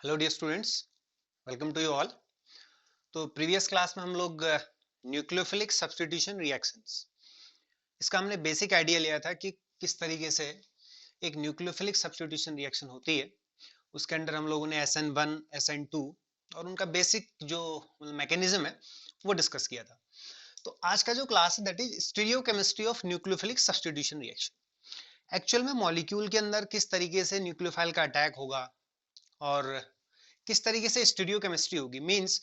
Hello dear students, welcome to you all. तो previous class में हम लोग न्यूक्लियोफिलिक सब्स्टिट्यूशन रिएक्शंस, इसका हमने बेसिक आइडिया लिया था कि किस तरीके से एक न्यूक्लियोफिलिक सब्स्टिट्यूशन रिएक्शन होती है। उसके अंदर हम लोगों ने SN1 SN2 और उनका बेसिक जो मैकेनिज्म है वो डिस्कस किया था। तो आज का जो क्लास है that is stereochemistry of nucleophilic substitution reaction. Actual में मॉलिक्यूल के अंदर किस तरीके से न्यूक्लियोफाइल का अटैक होगा और किस तरीके से स्टीरियोकेमिस्ट्री होगी, मींस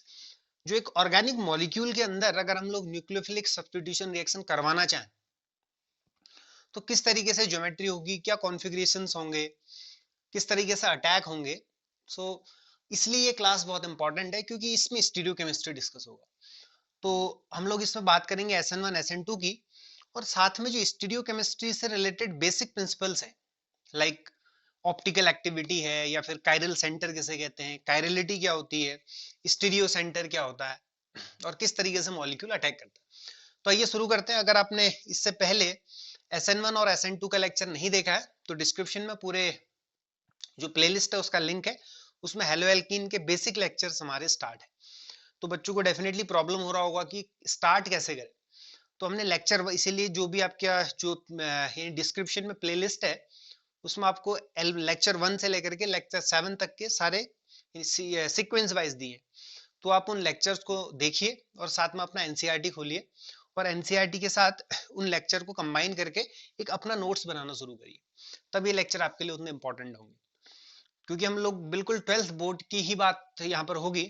जो एक ऑर्गेनिक मॉलिक्यूल के अंदर अगर हम लोग न्यूक्लियोफिलिक सब्स्टिट्यूशन रिएक्शन करवाना चाहें तो किस तरीके से ज्योमेट्री होगी, क्या कॉन्फ़िगरेशंस होंगे, किस तरीके से अटैक होंगे। सो इसलिए ये क्लास बहुत इंपॉर्टेंट है क्योंकि इसमें स्टीरियोकेमिस्ट्री डिस्कस होगा। तो हम लोग इसमें बात करेंगे SN1 SN2 की, और साथ में जो स्टीरियोकेमिस्ट्री से रिलेटेड बेसिक प्रिंसिपल्स हैं, लाइक ऑप्टिकल एक्टिविटी है या फिर कायरल सेंटर किसे कहते हैं, कायरलिटी क्या होती है, स्टीरियो सेंटर क्या होता है और किस तरीके से मॉलिक्यूल अटैक करता है। तो आइए शुरू करते हैं। अगर आपने इससे पहले SN1 और SN2 का लेक्चर नहीं देखा है तो डिस्क्रिप्शन में पूरे जो प्लेलिस्ट है उसका लिंक है, उसमें हेलो एल्कीन के बेसिक लेक्चर्स हमारे स्टार्ट है। तो बच्चों को डेफिनेटली प्रॉब्लम हो रहा होगा कि स्टार्ट कैसे करें। तो हमने लेक्चर, इसीलिए जो भी आपका जो डिस्क्रिप्शन में प्लेलिस्ट है उसमें आपको लेक्चर 1 से लेकर के लेक्चर 7 तक के सारे सीक्वेंस वाइज दिए। तो आप उन लेक्चर्स को देखिए और साथ में अपना एनसीईआरटी खोलिए और एनसीईआरटी के साथ उन लेक्चर को कंबाइन करके एक अपना नोट्स बनाना शुरू करिए। तब ये लेक्चर आपके लिए उतने इंपॉर्टेंट होंगे, क्योंकि हम लोग बिल्कुल 12th बोर्ड की ही बात यहाँ पर होगी,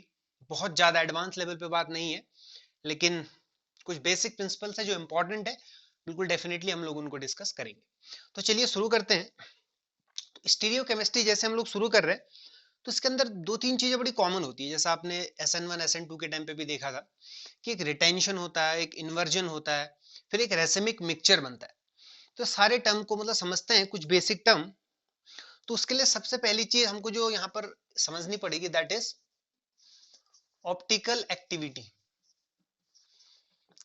बहुत ज्यादा एडवांस लेवल पे बात नहीं है, लेकिन कुछ बेसिक प्रिंसिपल्स है जो इंपॉर्टेंट है, बिल्कुल डेफिनेटली हम लोग उनको डिस्कस करेंगे। तो चलिए शुरू करते हैं। स्टीरियो केमिस्ट्री जैसे हम लोग शुरू कर रहे हैं तो इसके अंदर दो तीन चीजें बड़ी कॉमन होती है, जैसा आपने SN1 SN2 के टाइम पे भी देखा था कि एक रिटेंशन होता है, एक इन्वर्जन होता है, फिर एक रेसिमिक मिक्सचर बनता है। तो सारे टर्म को मतलब समझते हैं, कुछ बेसिक टर्म। तो उसके लिए सबसे पहली चीज हमको जो यहाँ पर समझनी पड़ेगी that is optical activity.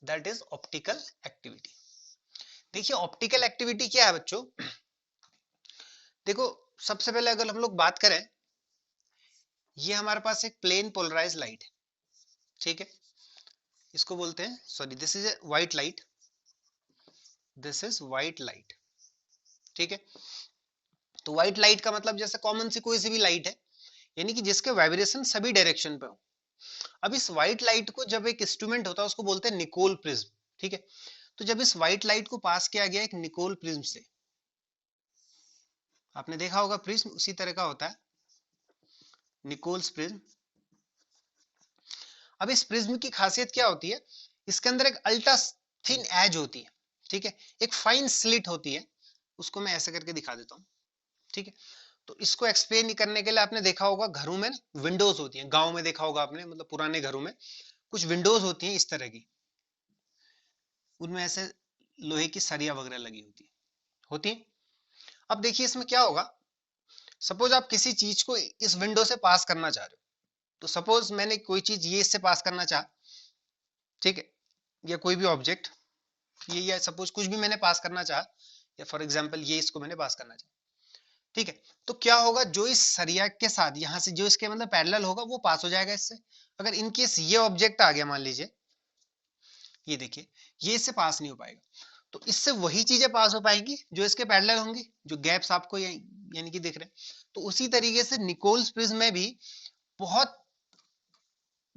That is optical activity. देखिए ऑप्टिकल एक्टिविटी क्या है बच्चों। देखो सबसे पहले अगर हम लोग बात करें, ये हमारे पास एक प्लेन पोलराइज लाइट है, ठीक है। इसको बोलते हैं, sorry, this is a white light, this is white light, ठीक है। तो व्हाइट लाइट का मतलब जैसे कॉमन सी कोई सी भी लाइट है, यानी कि जिसके वाइब्रेशन सभी डायरेक्शन पे हो। अब इस व्हाइट लाइट को जब एक इंस्ट्रूमेंट होता है उसको बोलते हैं निकोल प्रिज्म, ठीक है। तो जब इस व्हाइट लाइट को पास किया गया एक निकोल प्रिज्म से, आपने देखा होगा प्रिज्म उसी तरह का होता है, निकोल्स प्रिज्म। अब इस प्रिज्म की खासियत क्या होती है, इसके अंदर एक अल्ट्रा थिन एज होती है, ठीक है, एक फाइन स्लिट होती है। उसको मैं ऐसे करके दिखा देता हूँ, ठीक है। तो इसको एक्सप्लेन करने के लिए आपने देखा होगा घरों में विंडोज होती हैं, गांव में देखा होगा आपने, मतलब पुराने घरों में कुछ विंडोज होती हैं इस तरह की, उनमें ऐसे लोहे की सरिया वगैरह लगी होती है। अब देखिए इसमें क्या होगा, सपोज आप किसी चीज को इस विंडो से पास करना चाह रहे हो। तो सपोज मैंने कोई चीज ये इससे पास करना चाहा, ठीक है, या कोई भी ऑब्जेक्ट ये, या सपोज कुछ भी मैंने पास करना चाहा, या फॉर एग्जांपल ये इसको मैंने पास करना चाहा, ठीक है। तो क्या होगा, जो इस सरिया के साथ यहाँ से जो इसके मतलब पैरेलल होगा वो पास हो जाएगा इससे। अगर इनकेस ये ऑब्जेक्ट आ गया, मान लीजिए ये देखिए, ये इससे पास नहीं हो पाएगा, तो इससे वही चीजें पास हो पाएंगी जो इसके पैरेलल होंगी, जो गैप्स आपको यानी कि दिख रहे हैं। तो उसी तरीके से निकोल्स प्रिज्म में भी बहुत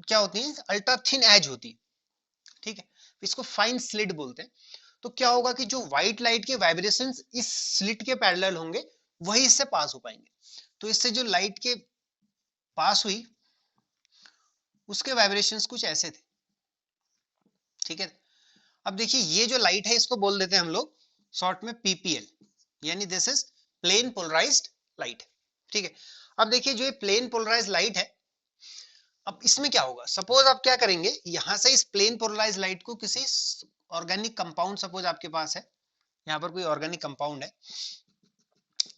क्या होती है, अल्ट्रा थिन एज होती है, ठीक है। इसको फाइन स्लिट बोलते हैं। तो क्या होगा कि जो व्हाइट लाइट के वाइब्रेशंस इस स्लिट के पैरेलल होंगे वही इससे पास हो पाएंगे। तो इससे जो लाइट के पास हुई उसके वाइब्रेशंस कुछ ऐसे थे, ठीक है। अब देखिए ये जो लाइट है इसको बोल देते हैं हम लोग शॉर्ट में PPL, यानी this is plane polarised light, ठीक है। अब देखिए जो ये प्लेन पोलराइज्ड लाइट है, अब इसमें क्या होगा, सपोज आप क्या करेंगे, यहां से इस प्लेन पोलराइज्ड लाइट को किसी ऑर्गेनिक कंपाउंड, सपोज आपके पास है यहाँ पर कोई ऑर्गेनिक कंपाउंड है,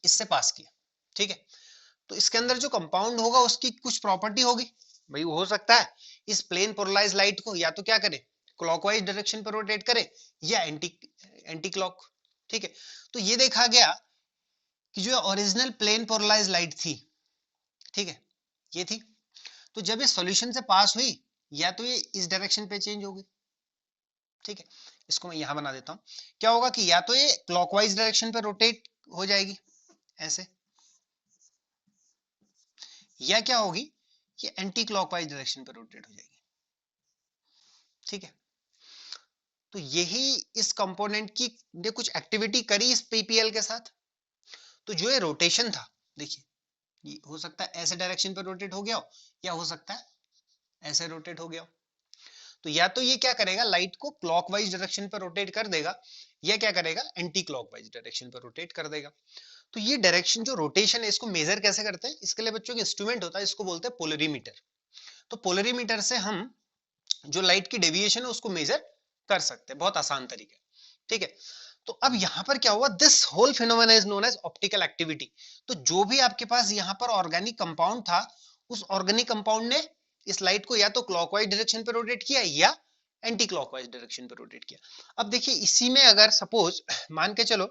इससे पास किया, ठीक है। तो इसके अंदर जो कंपाउंड होगा उसकी कुछ प्रॉपर्टी होगी, भाई वो हो सकता है इस प्लेन पोलराइज लाइट को या तो क्या करे, क्लॉकवाइज डायरेक्शन पर रोटेट करे या एंटी क्लॉक, ठीक है। तो ये देखा गया कि जो ओरिजिनल प्लेन पोलराइज लाइट थी, ठीक है, ये थी। तो जब ये सॉल्यूशन से पास हुई, या तो ये इस डायरेक्शन पे चेंज होगी, ठीक है, इसको मैं यहां बना देता हूं। क्या होगा कि या तो ये क्लॉकवाइज डायरेक्शन पे रोटेट हो जाएगी ऐसे, या क्या होगी, ये एंटी क्लॉकवाइज डायरेक्शन पे रोटेट हो जाएगी, ठीक है। तो यही इस कंपोनेंट की ने कुछ एक्टिविटी करी इस पीपीएल के साथ। तो जो ये रोटेशन था, देखिए, ये हो सकता है ऐसे डायरेक्शन पे रोटेट हो गया हो, या हो सकता है ऐसे रोटेट हो गया हो। तो या तो ये क्या करेगा, लाइट को क्लॉकवाइज डायरेक्शन पर रोटेट कर देगा, या क्या करेगा, एंटी क्लॉकवाइज डायरेक्शन पर रोटेट कर देगा। तो ये डायरेक्शन जो रोटेशन है, इसको मेजर कैसे करते हैं, इसके लिए बच्चों के इंस्ट्रूमेंट होता है, इसको बोलते हैं पोलरीमीटर। तो पोलरीमीटर से हम जो लाइट की डेविएशन है उसको मेजर कर सकते हैं, बहुत आसान तरीका, ठीक है। तो अब यहां पर क्या हुआ, this whole phenomena is known as optical activity. तो जो भी आपके पास यहां पर ऑर्गेनिक कंपाउंड था, उस ऑर्गेनिक कंपाउंड ने इस लाइट को या तो क्लॉकवाइज डायरेक्शन पे रोटेट किया, या एंटी क्लॉकवाइज डायरेक्शन पे रोटेट किया। अब देखिए, इसी में अगर सपोज मान के चलो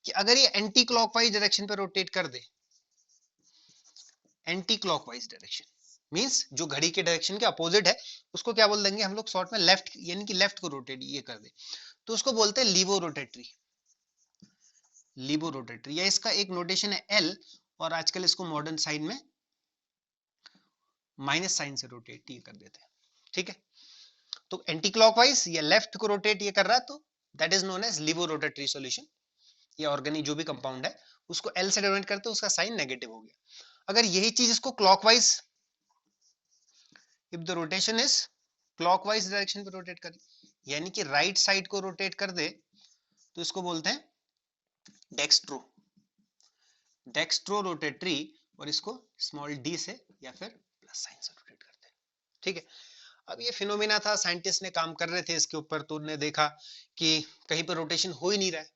कि अगर ये एंटी क्लॉकवाइज डायरेक्शन पे रोटेट कर दे, एंटी क्लॉकवाइज डायरेक्शन मींस जो घड़ी के डायरेक्शन के अपोजिट है, उसको क्या बोल देंगे हम लोग शॉर्ट में, लेफ्ट, यानी कि लेफ्ट को रोटेट ये कर दे, तो उसको बोलते हैं लीवो रोटेटरी, लीवो रोटेटरी, या इसका एक नोटेशन है एल, और आजकल इसको मॉडर्न साइन में माइनस साइन से रोटेट ये कर देते हैं, ठीक है। तो एंटी क्लॉकवाइज या लेफ्ट को रोटेट ये कर रहा है, तो that is known as laevo rotatory solution. ये ऑर्गेनिक जो भी कंपाउंड है उसको एल से डिनोट करते हैं, उसका साइन नेगेटिव हो गया। अगर यही चीज इसको clockwise, if the rotation is clockwise direction पे रोटेट करे, यानी कि राइट साइड को रोटेट कर दे, तो इसको बोलते हैं डेक्स्ट्रो, डेक्स्ट्रो रोटेटरी, और इसको स्मॉल डी से या फिर प्लस साइन से रोटेट करते हैं, ठीक है। अब ये फिनोमेना था, साइंटिस्ट ने काम कर रहे थे इसके ऊपर, तो उन्होंने देखा कि कहीं पर रोटेशन हो ही नहीं रहा है,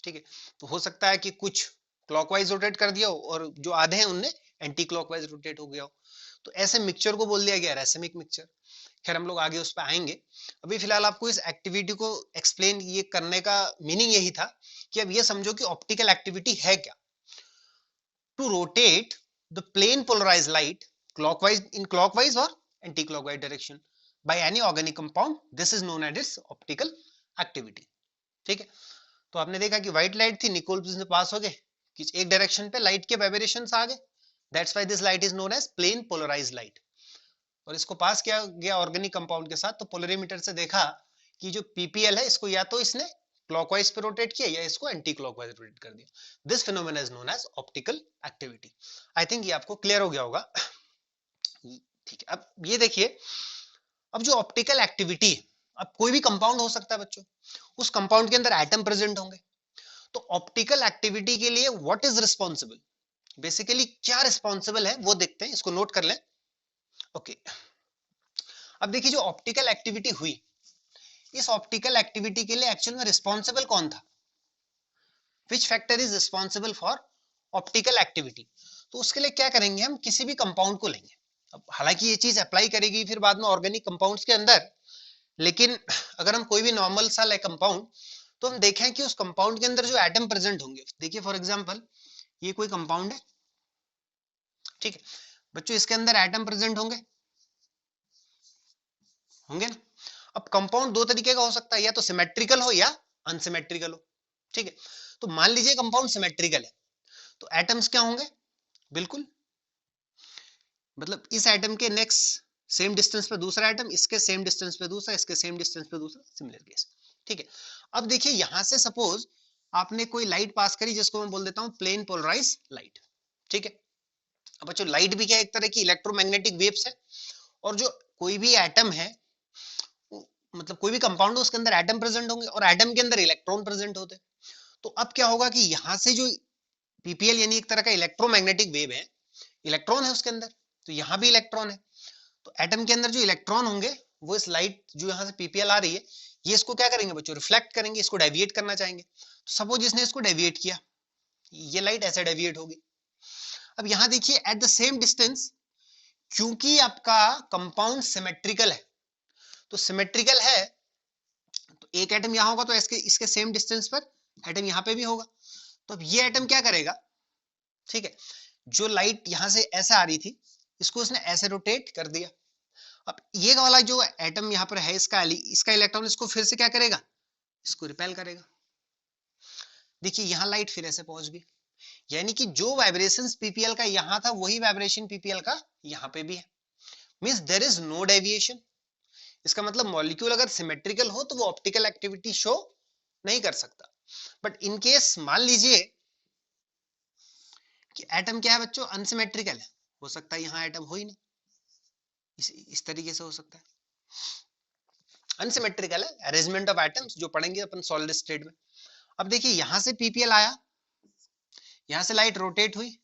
ठीक है। तो हो सकता है कि कुछ क्लॉकवाइज रोटेट कर दिया हो, और जो आधे हैं उनने एंटी क्लॉकवाइज रोटेट हो गया हो। तो ऐसे मिक्सचर को बोल दिया गया रेसिमिक मिक्सचर। खैर, हम लोग आगे उस पर आएंगे। अभी फिलहाल आपको इस एक्टिविटी को एक्सप्लेन ये करने का मीनिंग यही था कि अब ये समझो कि ऑप्टिकल एक्टिविटी है क्या। To rotate the plane polarised light clockwise, in clockwise और anti clockwise direction by any organic compound, this is known as its optical activity, ठीक है। तो आपने देखा कि व्हाइट लाइट थी, निकोल प्रिज्म से पास हो गए, कि एक डायरेक्शन पे लाइट के वाइब्रेशंस आ गए, that's why this light is known as plane polarised light. और इसको पास किया गया ऑर्गेनिक कंपाउंड के साथ, तो पोलरीमीटर से देखा कि जो पीपीएल है, इसको या तो इसने क्लॉकवाइज पे रोटेट किया, या इसको एंटी क्लॉकवाइज रोटेट कर दिया। This phenomena is known as optical activity. I think ये आपको क्लियर हो गया होगा, ठीक है। अब ये देखिए, अब जो ऑप्टिकल एक्टिविटी, अब कोई भी कंपाउंड हो सकता है बच्चों, उस कंपाउंड के अंदर एटम प्रेजेंट होंगे, तो ऑप्टिकल एक्टिविटी के लिए व्हाट इज रिस्पॉन्सिबल, बेसिकली क्या रिस्पॉन्सिबल है वो देखते हैं, इसको नोट कर लें, ओके। अब देखिए, जो ऑप्टिकल एक्टिविटी हुई, इस ऑप्टिकल एक्टिविटी के लिए एक्चुअल में रिस्पॉन्सिबल कौन था, which factor is responsible for optical activity. तो उसके लिए क्या करेंगे, हम किसी भी कंपाउंड को लेंगे। अब हालांकि ये चीज अप्लाई करेगी फिर बाद में ऑर्गेनिक कंपाउंड्स के अंदर, लेकिन अगर हम कोई भी नॉर्मल सा लाइक कंपाउंड, तो हम देखें कि उस कंपाउंड के अंदर जो एटम प्रेजेंट होंगे, देखिए फॉर एग्जांपल ये कोई कंपाउंड है, ठीक है बच्चों, इसके अंदर एटम प्रेजेंट होंगे, होंगे ना। अब कंपाउंड दो तरीके का हो सकता है, या तो सिमेट्रिकल हो या अनसिमेट्रिकल हो, ठीक है। तो मान लीजिए कंपाउंड सिमेट्रिकल है, तो एटम्स क्या होंगे, बिल्कुल, मतलब इस एटम के नेक्स्ट सेम डिस्टेंस पे दूसरा एटम, इसके सेम डिस्टेंस पे दूसरा, इसके सेम डिस्टेंस पे दूसरा, सिमिलर केस, ठीक है। अब देखिए, यहां से सपोज आपने कोई लाइट पास करी, जिसको मैं बोल देता हूं प्लेन पोलराइज लाइट, ठीक है। अब बच्चों, लाइट भी क्या एक तरह की इलेक्ट्रोमैग्नेटिक वेव्स है, और जो कोई भी एटम है, मतलब कोई भी कंपाउंड है, उसके अंदर एटम प्रेजेंट होंगे, और एटम के अंदर इलेक्ट्रॉन प्रेजेंट होते हैं। तो अब क्या होगा कि यहां से जो पीपीएल, यानी एक तरह का इलेक्ट्रोमैग्नेटिक वेव है, इलेक्ट्रॉन है उसके अंदर, तो यहां भी इलेक्ट्रॉन है, तो एटम के अंदर जो इलेक्ट्रॉन होंगे, वो इस लाइट जो यहां से पीपीएल आ रही है, ये इसको क्या करेंगे बच्चों, रिफ्लेक्ट करेंगे, इसको डेविएट करना चाहेंगे। तो सपोज इसने इसको डेविएट किया, ये लाइट ऐसे डेविएट होगी। अब यहां देखिए, एट द सेम डिस्टेंस, क्योंकि आपका कंपाउंड सिमेट्रिकल है, तो सिमेट्रिकल है, तो एक एटम यहां होगा, तो इसके सेम डिस्टेंस पर एटम यहां पे भी होगा। तो अब ये एटम क्या करेगा, ठीक है, जो लाइट यहां से ऐसे आ रही थी, इसको उसने ऐसे रोटेट कर दिया। अब ये वाला जो एटम यहाँ पर है इसका इलेक्ट्रॉन इसको फिर से क्या करेगा, इसको रिपेल करेगा। देखिए यहाँ लाइट फिर ऐसे पहुंच गई, यानी कि जो वाइब्रेशंस पीपीएल का यहाँ था वही वाइब्रेशन पीपीएल का यहाँ पे भी है, means there is no deviation. इसका मतलब मॉलिक्यूल अगर सिमेट्रिकल हो तो वो ऑप्टिकल एक्टिविटी शो नहीं कर सकता। बट इन केस मान लीजिए कि एटम क्या है बच्चों, अनसिमेट्रिकल है, हो सकता है यहाँ एटम हो ही नहीं, इस तरीके से हो सकता है। अनसिमेट्रिकल है अरेंजमेंट ऑफ एटम्स, जो पढ़ेंगे अपन सॉलिड स्टेट में। अब देखिए यहां से पीपीएल आया, यहां से लाइट रोटेट हुई,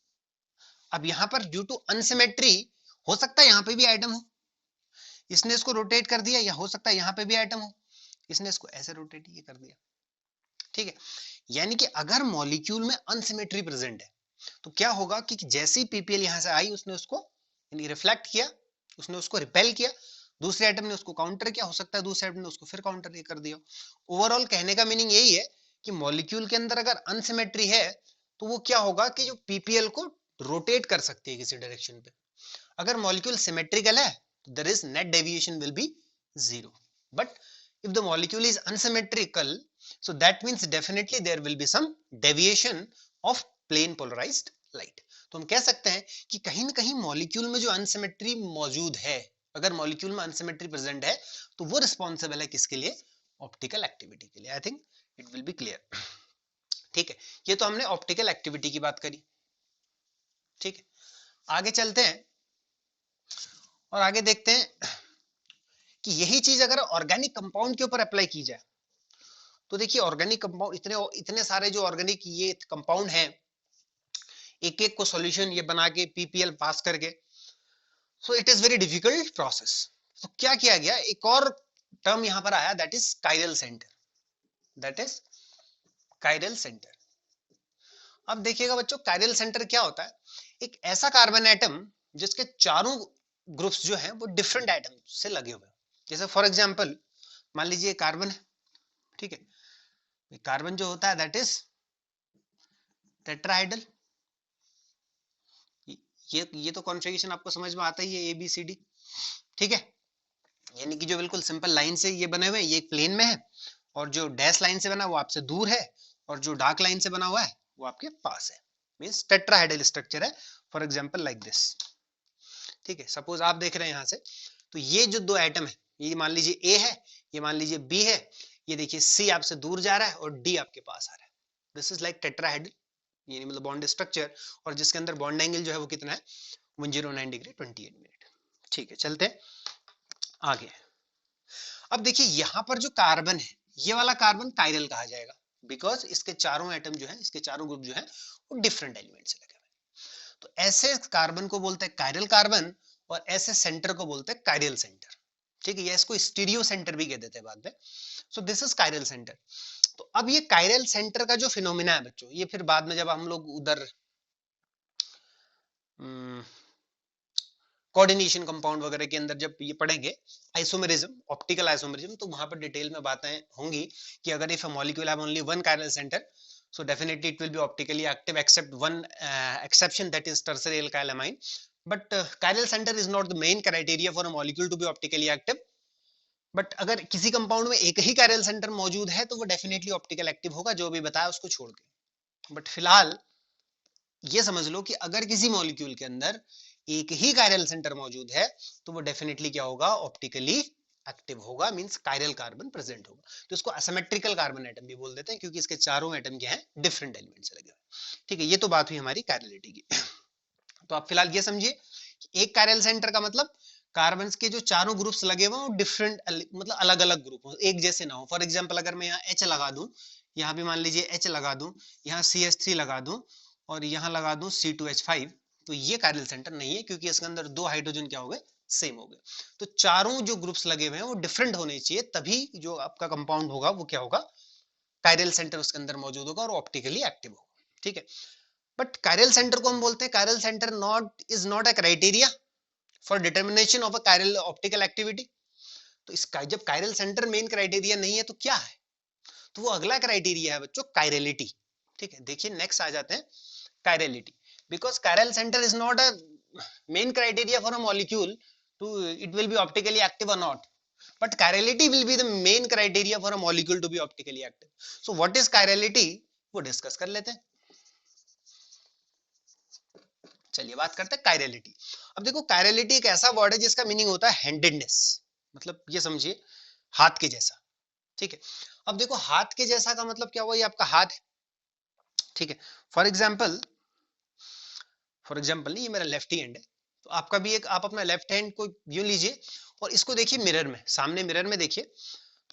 अब यहां पर ड्यू टू अनसिमेट्री हो सकता है यहां पे भी एटम हो, इसने इसको रोटेट कर दिया, या हो सकता है यहां पे भी एटम हो, इसने इसको ऐसे रोटेट ये कर दिया। ठीक है, यानी कि अगर मॉलिक्यूल में अनसिमेट्री प्रेजेंट है तो क्या होगा कि जैसे ही पीपीएल यहां से आई उसने उसको रिफ्लेक्ट किया, उसने उसको रिपेल किया, दूसरे एटम ने उसको काउंटर किया, हो सकता है दूसरे एटम ने उसको फिर काउंटर कर दिया। ओवरऑल कहने का मीनिंग यही है कि मॉलिक्यूल के अंदर अगर अनसिमेट्री है तो वो क्या होगा कि जो पीपीएल को रोटेट कर सकती है किसी डायरेक्शन पे। अगर मॉलिक्यूल सिमेट्रिकल है there is net deviation will be 0, but if the molecule is unsymmetrical so that means definitely there will be some deviation of plane polarized light। तो हम कह सकते हैं कि कहीं ना कहीं मॉलिक्यूल में जो अनसिमेट्री मौजूद है, अगर मॉलिक्यूल में अनसिमेट्री प्रेजेंट है तो वो रिस्पॉन्सिबल है किसके लिए, ऑप्टिकल एक्टिविटी के लिए। I think it will be clear. ठीक है, ये तो हमने ऑप्टिकल एक्टिविटी की बात करी। ठीक है, आगे चलते हैं और आगे देखते हैं कि यही चीज अगर ऑर्गेनिक कंपाउंड के ऊपर अप्लाई की जाए तो देखिए ऑर्गेनिक कंपाउंड इतने इतने सारे जो ऑर्गेनिक ये कंपाउंड हैं, एक एक को सॉल्यूशन ये बना के पीपीएल पास करके, so it is very difficult process. तो क्या किया गया, एक और टर्म यहां पर आया that is chiral centre, that is chiral centre. अब देखिएगा बच्चों कायरल सेंटर क्या होता है, एक ऐसा कार्बन एटम जिसके चारों ग्रुप्स जो हैं वो डिफरेंट एटम से लगे हुए हैं। जैसे फॉर एग्जांपल मान लीजिए कार्बन है, ठीक है, कार्बन जो होता है दैट इज टेट्राहेड्रल। ये तो कॉन्फ़िगरेशन आपको समझ में आता ही है, ABCD। ठीक है, यानी कि जो बिल्कुल सिंपल लाइन से ये बने हुए हैं ये एक प्लेन में है, और जो डैश लाइन से बना वो आपसे दूर है, और जो डार्क लाइन से बना हुआ है वो आपके पास है, मींस टेट्राहेड्रल स्ट्रक्चर है। For example like this. ठीक है, सपोज आप देख रहे हैं यहाँ से, तो ये जो दो एटम है, ये मान लीजिए A है, ये मान लीजिए B है, ये देखिए C आपसे दूर जा रहा है और D आपके पास आ रहा है। दिस इज लाइक टेट्राहेड्रल, यानी मतलब बॉन्ड स्ट्रक्चर, और जिसके अंदर बॉन्ड एंगल जो है वो कितना है, 109 डिग्री 28 मिनट। ठीक है, चलते हैं आगे। अब देखिए यहाँ पर जो कार्बन है, ये वाला कार्बन कायरल कहा जाएगा, बिकॉज इसके चारों एटम जो है, इसके चारों ग्रुप जो है वो डिफरेंट एलिमेंट से लगे हुए। तो ऐसे कार्बन को बोलते हैं कायरल कार्बन, और ऐसे सेंटर को बोलते हैं कायरल सेंटर। ठीक है, या इसको स्टीरियो सेंटर भी कह देते हैं बाद में। So this is chiral centre. तो अब ये कायरल सेंटर का जो फिनोमिना है बच्चों, ये फिर बाद में जब हम लोग उधर कोऑर्डिनेशन कंपाउंड वगैरह के अंदर जब ये पढ़ेंगे आइसोमेरिज्म, ऑप्टिकल आइसोमेरिज्म, तो वहां पर डिटेल में बातें होंगी कि अगर if a molecule have only one chiral centre so definitely it will be optically active except one exception, that is tertiary alkyl amine, but chiral center is not the main criteria for a molecule to be optically active। But अगर किसी compound में एक ही chiral centre मौजूद है तो वो definitely optical active होगा, जो भी बताया उसको छोड़ के। बट फिलहाल ये समझ लो कि अगर किसी मॉलिक्यूल के अंदर एक ही कायरल सेंटर मौजूद है तो वो डेफिनेटली क्या होगा, ऑप्टिकली एक्टिव होगा, मींस कायरल कार्बन प्रेजेंट होगा। तो इसको असिमेट्रिकल कार्बन एटम भी बोल देते हैं, क्योंकि इसके चारों एटम क्या हैं, डिफरेंट एलिमेंट से लगे हुए। ठीक है, ये तो बात हुई हमारी कायरलिटी की। तो आप फिलहाल ये समझिए एक कायरल सेंटर का मतलब कार्बन के जो चारों ग्रुप्स लगे हुए हैं वो डिफरेंट, मतलब अलग अलग ग्रुप हो, एक जैसे ना हो। फॉर एग्जाम्पल अगर मैं यहाँ H लगा दूं, यहाँ भी मान लीजिए H लगा दूं, यहाँ CH3 लगा दूं, और यहाँ लगा दूं C2H5, तो ये कायरल सेंटर नहीं है, क्योंकि इसके अंदर दो हाइड्रोजन क्या हो गए, सेम हो गए। तो चारों जो ग्रुप्स लगे हुए हैं वो डिफरेंट होने चाहिए, तभी जो आपका कंपाउंड होगा वो क्या होगा, कायरल सेंटर उसके अंदर मौजूद होगा और ऑप्टिकली एक्टिव होगा। ठीक है, बट कायरल सेंटर को हम बोलते हैं, chiral centre is not a criteria for determination of a chiral optical activity. तो इसका जब कायरल सेंटर मेन क्राइटेरिया नहीं है तो क्या है, तो वो अगला क्राइटेरिया है बच्चों कायरलिटी। ठीक है, देखिए नेक्स्ट आ जाते हैं chirality, because chiral centre is not a main criteria for a molecule to it will be optically active or not, but chirality will be the main criteria for a molecule to be optically active. So what is chirality, वो discuss कर लेते हैं. चलिए बात करते हैं chirality. अब देखो कायरलिटी एक ऐसा वर्ड है जिसका मीनिंग होता है हैंडेडनेस, मतलब ये समझिए हाथ के जैसा. ठीक है. अब देखो हाथ के जैसा का मतलब क्या हुआ, ये आपका हाथ है. ठीक है. फॉर एग्जाम्पल नहीं, ये मेरा लेफ्ट हैंड है, तो आपका भी एक, आप अपना लेफ्ट हैंड को यूं लीजिए और इसको देखिए मिरर में, सामने मिरर में देखिए,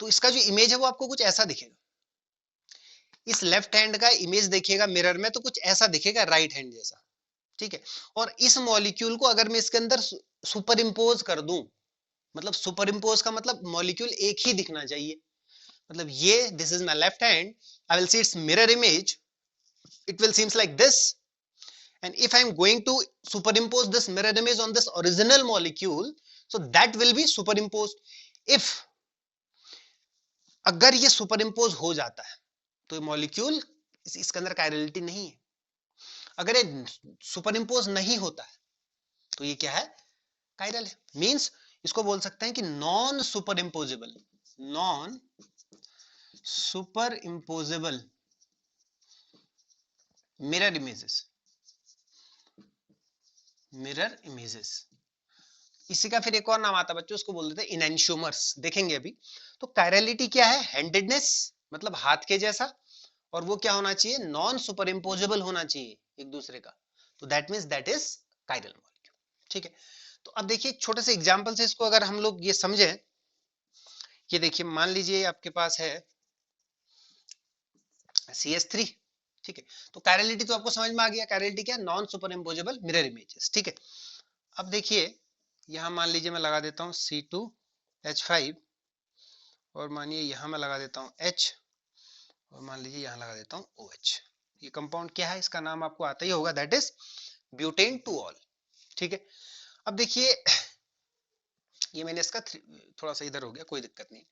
तो इसका जो इमेज है वो आपको कुछ ऐसा दिखेगा. इस लेफ्ट हैंड का इमेज देखिएगा मिरर में तो कुछ ऐसा दिखेगा राइट हैंड जैसा. ठीक है. और इस मॉलिक्यूल को अगर मैं इसके अंदर सुपर इम्पोज कर दूं, मतलब सुपर इम्पोज का मतलब मॉलिक्यूल एक ही दिखना चाहिए. मतलब ये this is my left hand, I will see it's mirror image, it will seems like this, and if I am going to superimpose this mirror image on this original molecule, so that will be superimposed. if अगर ये superimpose हो जाता है तो molecule इसके अंदर chirality नहीं है. अगर ये superimpose नहीं होता है तो ये क्या है, कायरल है. मींस इसको बोल सकते हैं कि नॉन सुपरइम्पोजेबल मिरर इमेजेस. इसी का फिर एक और नाम आता है बच्चों, उसको बोल देते हैं इनैंशियोमर्स, देखेंगे अभी. तो कायरलिटी क्या है, हैंडेडनेस मतलब हाथ के जैसा, और वो क्या होना चाहिए, नॉन सुपरइम्पोजेबल होना चाहिए एक दूसरे का. तो that means that is chiral molecule. ठीक है. तो अब देखिए छोटे से एग्जांपल से इसको अगर हम लोग ये समझे, ये देखिए मान लीजिए आपके पास है CH3. ठीक है. तो कायरलिटी तो आपको समझ में आ गया, कायरलिटी क्या, नॉन सुपरइम्पोजेबल मिरर इमेजेस. ठीक है. अब देखिए यहां मान लीजिए मैं लगा देता हूं C2H5, और मानिए यहां मैं लगा देता हूं H, और मान लीजिए यहां लगा देता हूं OH. ये कंपाउंड क्या है, इसका नाम आपको आता ही होगा, that is butane two all. ठीक है. अब देखिए ये मैंने इसका थोड़ा सा इधर हो गया, कोई दिक्कत नहीं.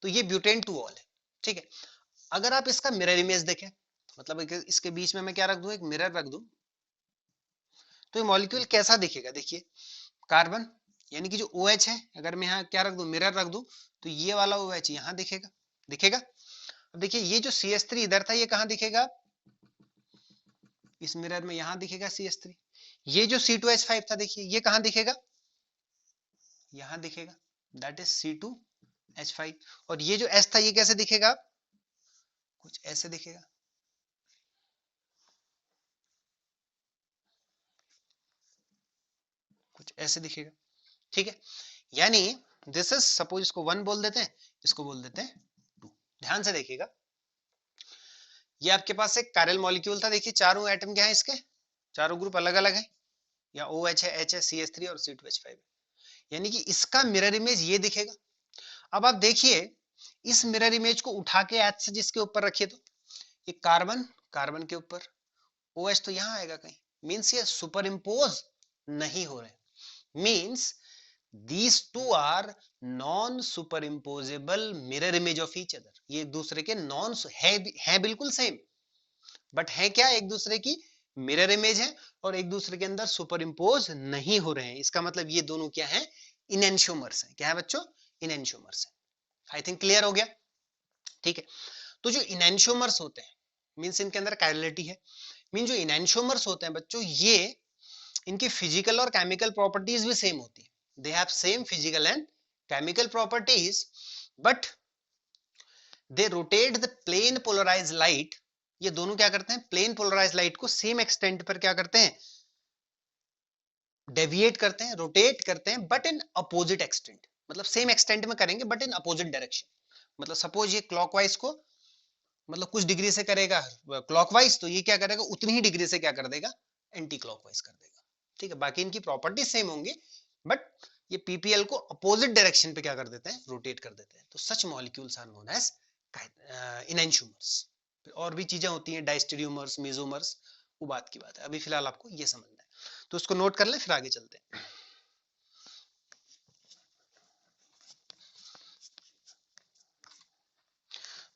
तो ये ब्यूटेन टू ऑल है. ठीक है. अगर आप इसका मिरर इमेज देखें, मतलब इसके बीच में मैं क्या रख दूं, एक मिरर रख दूं, तो ये मॉलिक्यूल कैसा दिखेगा. देखिए कार्बन यानी कि जो OH है, अगर मैं यहाँ क्या रख दूं, मिरर रख दूं, तो ये वाला OH यहाँ दिखेगा. दिखेगा. अब देखिए ये जो CH3 इधर था, ये कहाँ दिखेगा, इस मिरर में यहाँ दिखेगा CH3. ये जो C2H5 था, देखिए ये कहाँ दिखेगा, यहाँ दिखेगा, दैट इज C2H5. और ये जो S था, ये कैसे दिखेगा, कुछ ऐसे दिखेगा. कुछ ऐसे दिखेगा. ठीक है. यानी दिस इज, सपोज इसको 1 बोल देते हैं, इसको बोल देते हैं 2. ध्यान से देखिएगा, ये आपके पास एक कायरल मॉलिक्यूल था. देखिए चारों एटम क्या है, इसके चारों ग्रुप अलग अलग है, या OH है, H है, CH3 और C2H5 है. यानी कि इसका मिरर इमेज ये दिखेगा. अब आप देखिए इस मिरर इमेज को उठा के H से जिसके ऊपर रखिए, तो ये कार्बन कार्बन के ऊपर, OH तो यहाँ आएगा कहीं. मीन्स ये सुपर इम्पोज नहीं हो रहे. Means these two are non superimposable mirror image of each other. ये एक दूसरे के नॉन है बिल्कुल सेम, बट है क्या, एक दूसरे की मिरर इमेज है और एक दूसरे के अंदर सुपर इम्पोज नहीं हो रहे हैं. इसका मतलब ये दोनों क्या है, इनएंशियोमर्स है. क्या है बच्चों, इनएंशियोमर्स है. आई थिंक क्लियर हो गया. ठीक है. तो जो इनएंशियोमर्स होते हैं, मीन्स इनके अंदर कायरलिटी है. मीन जो इनएंशियोमर्स होते हैं बच्चों, ये इनकी फिजिकल और केमिकल प्रॉपर्टीज भी सेम होती है. They have same physical and chemical properties, but they rotate the plane polarized light. ये दोनों क्या करते हैं, प्लेन पोलराइज लाइट को सेम एक्सटेंट पर क्या करते हैं, डेविएट करते हैं, रोटेट करते हैं, बट इन अपोजिट एक्सटेंट. मतलब सेम एक्सटेंट में करेंगे बट इन अपोजिट डायरेक्शन. मतलब सपोज ये क्लॉकवाइज को मतलब कुछ डिग्री से करेगा क्लॉकवाइज, तो ये क्या करेगा, उतनी ही डिग्री से क्या कर देगा, एंटी क्लॉकवाइज कर देगा. ठीक है. बाकी इनकी प्रॉपर्टीज सेम होंगी, बट ये PPL को अपोजिट डायरेक्शन पे क्या कर देते हैं, रोटेट कर देते हैं. तो सच मॉलिक्यूल्स आर नोन एज इनएंशियोमर्स. और भी चीजें होती हैं, डायस्टेरियोमर्स, मेसोमर्स, वो बात की बात है. अभी फिलहाल आपको ये समझना है, तो उसको नोट कर ले, फिर आगे चलते हैं.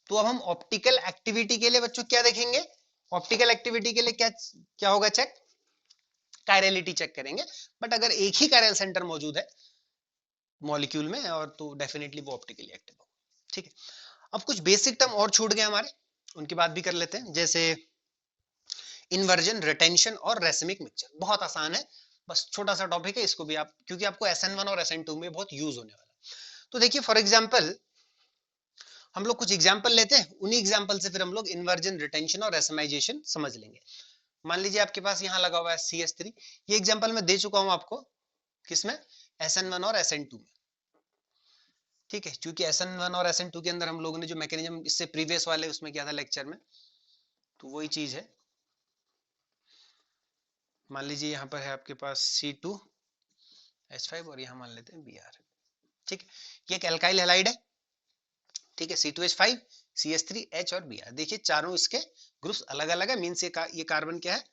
तो अब हम ऑप्टिकल एक्टिविटी के लिए बच्चों क्या देखेंगे, ऑप्टिकल एक्टिविटी के लिए क्या क्या होगा, चेक. कायरलिटी चेक करेंगे, बट अगर एक ही कायरल सेंटर मौजूद है मॉलिक्यूल में और तो डेफिनेटली वो ऑप्टिकली एक्टिव होगा। ठीक है, अब कुछ बेसिक टर्म और छूट गए हमारे, उनकी बात भी कर लेते हैं, जैसे इन्वर्जन, रिटेंशन और रेसिमिक मिक्सचर। बहुत आसान है, बस छोटा सा टॉपिक है, इसको भी आप, क्योंकि आपको SN1 और SN2 में बहुत यूज होने वाला है। तो देखिए फॉर एग्जांपल हम लोग कुछ एग्जांपल लेते हैं, उन्हीं एग्जांपल से फिर हम लोग इन्वर्जन, रिटेंशन और रेसिमाइजेशन समझ लेंगे। मान लीजिए आपके पास यहाँ लगा हुआ है CH3, ये एग्जांपल मैं दे चुका हूं आपको, किसमें, SN1 और SN2 में। ठीक है, क्योंकि SN1 और SN2 के अंदर हम लोगों ने जो मैकेनिज्म इससे प्रीवियस वाले उसमें किया था लेक्चर में, तो वही चीज है। मान लीजिए यहाँ पर है आपके पास C2H5 और यहाँ मान लेते हैं Br। ठीक है, ये एक एल्काइल हैलाइड है। ठीक है, C2H5, CH3H और Br। देखिए चारों इसके ग्रुप्स अलग अलग है, मीन्स ये कार्बन क्या है,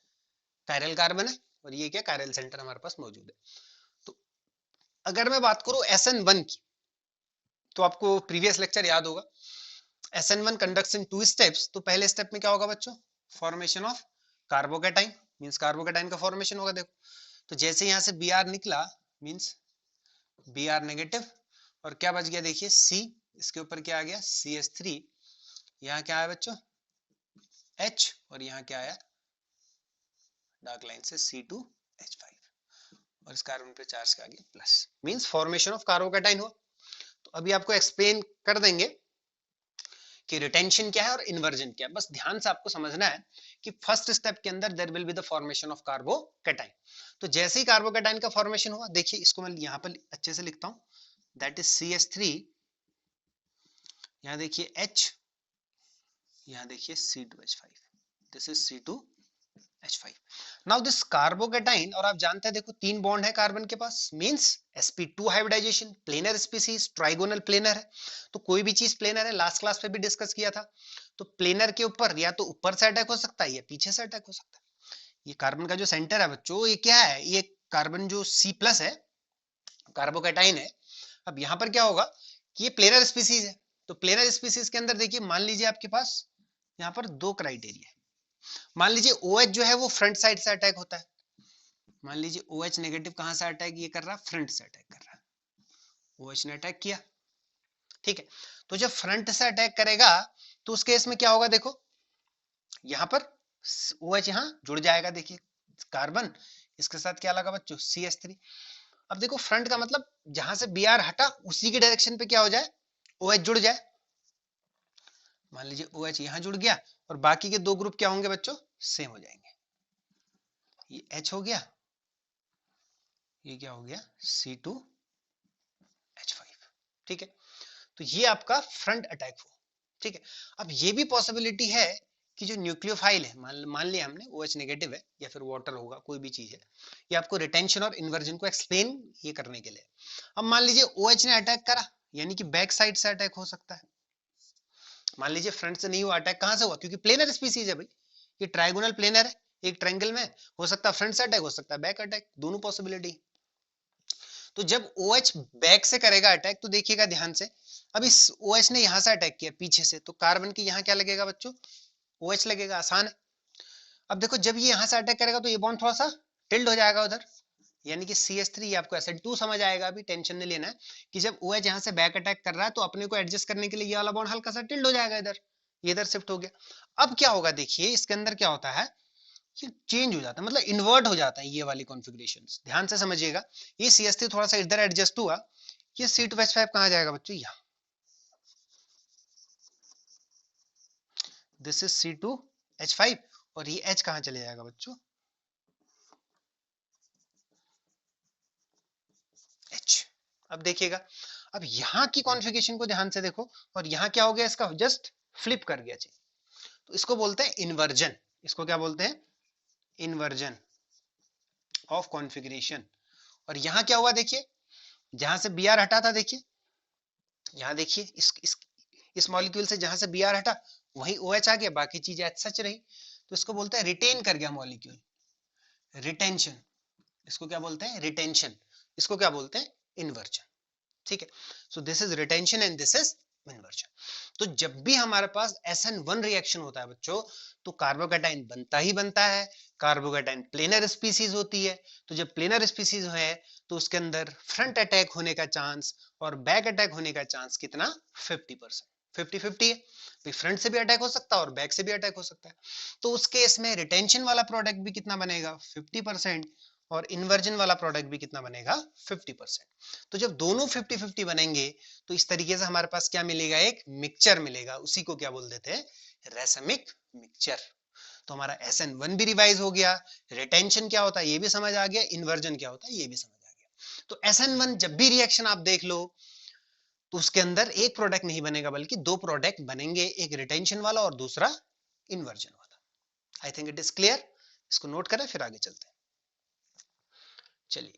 कायरल कार्बन है, और ये क्या, कायरल सेंटर हमारे पास मौजूद है। तो अगर मैं बात करूं SN1 की, तो आपको प्रीवियस लेक्चर याद होगा, SN1 कंडक्ट्स इन 2 स्टेप्स। तो पहले स्टेप में क्या होगा बच्चों, formation of carbocation, means carbocation का फॉर्मेशन होगा। देखो, तो जैसे यहां से Br निकला, मींस Br नेगेटिव, और क्या बच गया, देखिए C, इसके ऊपर क्या आ गया, CH3, यहाँ क्या आया बच्चों, H, और यहाँ क्या आया डार्क लाइन से C2H5, और इस कार्बन पे चार्ज का आ गया plus, means formation of carbocation हुआ। तो अभी आपको एक्सप्लेन कर देंगे कि रिटेंशन क्या है और इन्वर्जन क्या है। बस ध्यान से आपको समझना है कि फर्स्ट स्टेप के अंदर there will be the formation of carbocation. तो जैसे ही कार्बोकैटाइन का फॉर्मेशन हुआ, देखिए इसको मैं यहाँ पर अच्छे से लिखता हूं, दैट इज CH3, यहाँ देखिए H, यहाँ देखिए C2H5, this is C2H5। Now this carbocation, और आप जानते हैं देखो 3 बॉन्ड है कार्बन के पास, means sp2 hybridisation, planar species, trigonal planar है। तो कोई भी चीज प्लेनर है, लास्ट क्लास पे भी डिस्कस किया था। तो प्लेनर के ऊपर या तो ऊपर से अटैक हो सकता है या पीछे से अटैक हो सकता है। ये कार्बन का जो सेंटर है बच्चों, ये क्या है, ये कार्बन जो C+ है, कार्बोकैटाइन है। अब यहाँ पर क्या होगा कि ये प्लेनर स्पीसीज है। तो प्लेनर स्पीसीज के अंदर देखिए, मान लीजिए आपके पास यहाँ पर 2 क्राइटेरिया है। मान लीजिए OH जो है वो फ्रंट साइड से अटैक होता है, मान लीजिए OH नेगेटिव कहां से अटैक ये कर रहा है, फ्रंट से अटैक कर रहा है, OH ने अटैक किया। ठीक है, तो जब फ्रंट से अटैक करेगा तो उस केस में क्या होगा, देखो यहां पर OH यहां जुड़ जाएगा, देखिए कार्बन, इसके साथ क्या लगा बच्चों, CH3। अब देखो फ्रंट का मतलब जहां से Br हटा उसी के डायरेक्शन पे क्या हो जाए, OH जुड़ जाए। मान लीजिए OH यहां जुड़ गया, और बाकी के 2 ग्रुप क्या होंगे बच्चों, सेम हो जाएंगे। ये H हो गया, ये क्या हो गया, C2H5। ठीक है, तो ये आपका फ्रंट अटैक हुआ। ठीक है, अब ये भी पॉसिबिलिटी है कि जो न्यूक्लियोफाइल है, मान लिया हमने OH नेगेटिव है या फिर वाटर होगा, कोई भी चीज है, ये आपको रिटेंशन और इन्वर्जन को एक्सप्लेन ये करने के लिए। अब मान लीजिए OH ने अटैक करा, यानी कि बैक साइड से अटैक हो सकता है। मान लीजिए फ्रंट से नहीं हुआ अटैक, कहां से हुआ, क्योंकि प्लेनर स्पीसीज है भाई, ये ट्राइगोनल प्लेनर है, एक ट्रायंगल में हो सकता है फ्रंट से अटैक, हो सकता है बैक अटैक, दोनों पॉसिबिलिटी। तो जब OH बैक से करेगा अटैक, तो देखिएगा ध्यान से, अब इस OH ने यहां से अटैक किया पीछे से, तो कार्बन के यहां क्या लगेगा बच्चों, OH लगेगा, आसान है। अब देखो जब ये यहां से अटैक करेगा तो ये बॉन्ड थोड़ा सा टिल्ड हो जाएगा उधर, यानी कि CH3, ये आपको SN2 समझ आएगा, अभी टेंशन नहीं लेना है कि जब OH यहां से बैक अटैक कर रहा है तो अपने को एडजस्ट करने के लिए ये वाला बॉन्ड हल्का सा टिल्ड हो जाएगा इधर, ये इधर शिफ्ट हो गया। अब क्या होगा, देखिए इसके अंदर क्या होता है, ये चेंज हो जाता है, मतलब इन्वर्ट हो जाता है ये वाली कॉन्फ़िगरेशंस, ध्यान से समझिएगा। ये CH3 थोड़ा सा इधर एडजस्ट हुआ, ये C2H5 कहां जाएगा बच्चों, यहाँ, दिस इज C2H5, और ये H कहां चले जाएगा बच्चों, H। अब देखिएगा, अब यहाँ की कॉन्फ़िगरेशन को ध्यान से देखो, और यहाँ क्या हो गया, इसका जस्ट फ्लिप कर गया चीज, तो इसको बोलते हैं इन्वर्जन। इसको क्या बोलते हैं, इन्वर्जन ऑफ कॉन्फ़िगरेशन। और यहाँ क्या हुआ, देखिए जहां से Br हटा था, देखिए यहाँ देखिए इस मॉलिक्यूल से जहां से Br हटा वही OH आ गया, बाकी चीजें सच रही, तो इसको बोलते हैं रिटेन कर गया मॉलिक्यूल, रिटेंशन। इसको क्या बोलते हैं, रिटेंशन। इसको क्या बोलते हैं, इन्वर्जन। ठीक है, so this is retention and this is inversion. तो जब भी हमारे पास SN1 रिएक्शन होता है बच्चों, तो कार्बोकैटाइन बनता ही बनता है, कार्बोकेटाइन प्लेनर स्पीसीज होती है, तो जब प्लेनर स्पीसीज है तो उसके अंदर फ्रंट अटैक होने का चांस और बैक अटैक होने का चांस कितना, 50%, 50-50 है। तो फ्रंट से भी अटैक हो सकता है और बैक से भी अटैक हो सकता है। तो उस केस में रिटेंशन वाला प्रोडक्ट भी कितना बनेगा, 50%, और इन्वर्जन वाला प्रोडक्ट भी कितना बनेगा, 50%। तो जब दोनों 50-50 बनेंगे तो इस तरीके से हमारे पास क्या मिलेगा, एक मिक्सचर मिलेगा, उसी को क्या बोल देते हैं, रेसमिक मिक्सचर। तो हमारा SN1 भी रिवाइज हो गया, रिटेंशन क्या होता है ये भी समझ आ गया, इन्वर्जन क्या होता है ये भी समझ आ गया। तो SN1 जब भी रिएक्शन आप देख लो तो उसके अंदर एक प्रोडक्ट नहीं बनेगा बल्कि दो प्रोडक्ट बनेंगे, एक रिटेंशन वाला और दूसरा इन्वर्जन वाला। I think it is clear. इसको नोट करें फिर आगे चलते हैं। चलिए,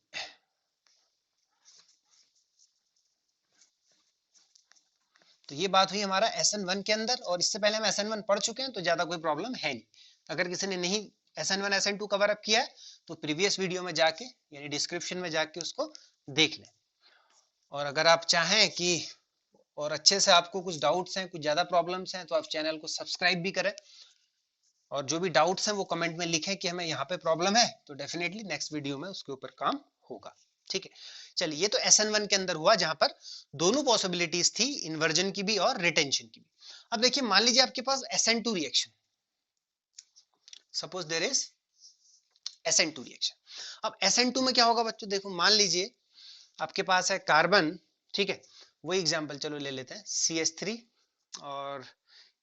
तो ये बात हुई हमारा SN1 के अंदर, और इससे पहले हम SN1 पढ़ चुके हैं तो ज्यादा कोई प्रॉब्लम है नहीं। अगर किसी ने नहीं SN1 SN2 कवर अप किया है तो प्रीवियस वीडियो में जाके यानी डिस्क्रिप्शन में जाके उसको देख लें। और अगर आप चाहें कि और अच्छे से आपको कुछ डाउट्स हैं, कुछ ज्यादा प्रॉब्लम्स हैं, तो आप चैनल को सब्सक्राइब भी करें और जो भी डाउट्स हैं वो कमेंट में लिखें कि हमें यहाँ पे प्रॉब्लम है, तो डेफिनेटली नेक्स्ट वीडियो में उसके ऊपर काम होगा। ठीक है, चलिए, ये तो SN1 के अंदर हुआ जहां पर दोनों पॉसिबिलिटीज थी, इन्वर्जन की भी और रिटेंशन की भी। अब देखिए, मान लीजिए आपके पास SN2 reaction, suppose there is SN2 reaction. अब SN2 में क्या होगा बच्चों, देखो मान लीजिए आपके पास है कार्बन, ठीक है, वही एग्जांपल चलो ले लेते हैं, CH3, और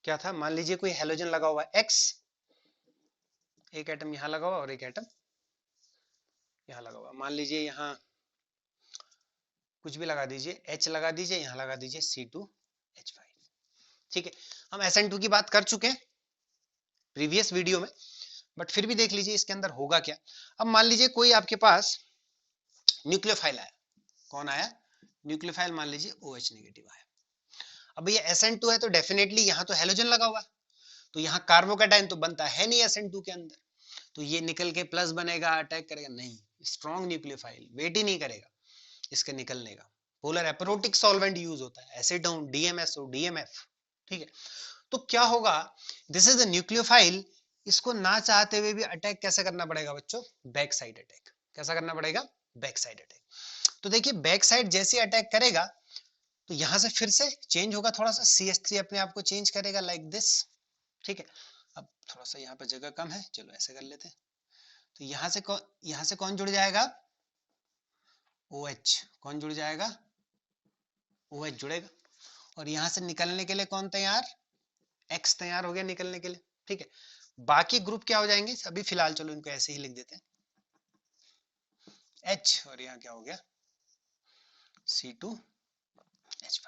क्या था, मान लीजिए कोई हेलोजन लगा हुआ है X, एक एटम यहां लगा हुआ और एक एटम यहां लगा हुआ, मान लीजिए यहां कुछ भी लगा दीजिए, H लगा दीजिए, यहां लगा दीजिए C2H5। ठीक है, हम SN2 की बात कर चुके हैं प्रीवियस वीडियो में, बट फिर भी देख लीजिए इसके अंदर होगा क्या। अब मान लीजिए कोई आपके पास न्यूक्लियोफाइल आया, कौन आया, न्यूक्लियोफाइल, मान लीजिए OH नेगेटिव आया। अब ये SN2 है तो डेफिनेटली यहाँ तो हेलोजन लगा हुआ, तो यहाँ कार्बोकेटाइन तो बनता है नहीं SN2 के अंदर, तो ये निकल के प्लस बनेगा, अटैक करेगा नहीं, स्ट्रॉन्ग न्यूक्लियोफाइल वेट ही नहीं करेगा इसके निकलने का। पोलर एपरोटिक सॉल्वेंट यूज होता है, एसीटोन, DMSO, DMF। ठीक है, तो क्या होगा, दिस इज अ न्यूक्लियोफाइल, इसको ना चाहते हुए भी अटैक कैसे करना पड़ेगा बच्चों, बैक साइड अटैक। कैसा करना पड़ेगा, बैक साइड अटैक। तो देखिए बैक साइड जैसे अटैक करेगा तो यहां से फिर से चेंज होगा, थोड़ा सा CH3 अपने आप को चेंज करेगा लाइक दिस। ठीक है, अब थोड़ा सा यहाँ पर जगह कम है, चलो ऐसे कर लेते हैं। तो यहाँ से कौन जुड़ जाएगा, OH, कौन जुड़ जाएगा, OH जुड़ेगा, और यहां से निकलने के लिए कौन तैयार, X तैयार हो गया निकलने के लिए। ठीक है, बाकी ग्रुप क्या हो जाएंगे, अभी फिलहाल चलो इनको ऐसे ही लिख देते हैं H, और यहाँ क्या हो गया C2H5।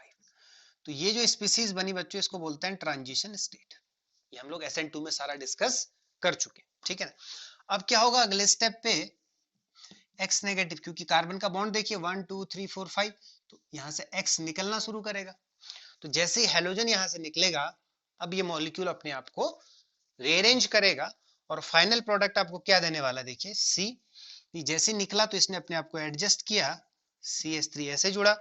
तो ये जो स्पीसीज बनी बच्चों, इसको बोलते हैं ट्रांजिशन स्टेट। ये हम लोग SN2 में सारा डिस्कस कर चुके हैं। ठीक है ना, अब क्या होगा अगले स्टेप पे, X नेगेटिव, क्योंकि कार्बन का बॉन्ड देखिए 1 2 3 4 5, तो यहाँ से X निकलना शुरू करेगा। तो जैसे ही हेलोजन यहाँ से निकलेगा, अब ये मॉलिक्यूल अपने आप को रीअरेंज करेगा और फाइनल प्रोडक्ट आपको क्या देने वाला, देखिए C। जैसे निकला तो इसने अपने आप को एडजस्ट किया, CH3 ऐसे जुड़ा,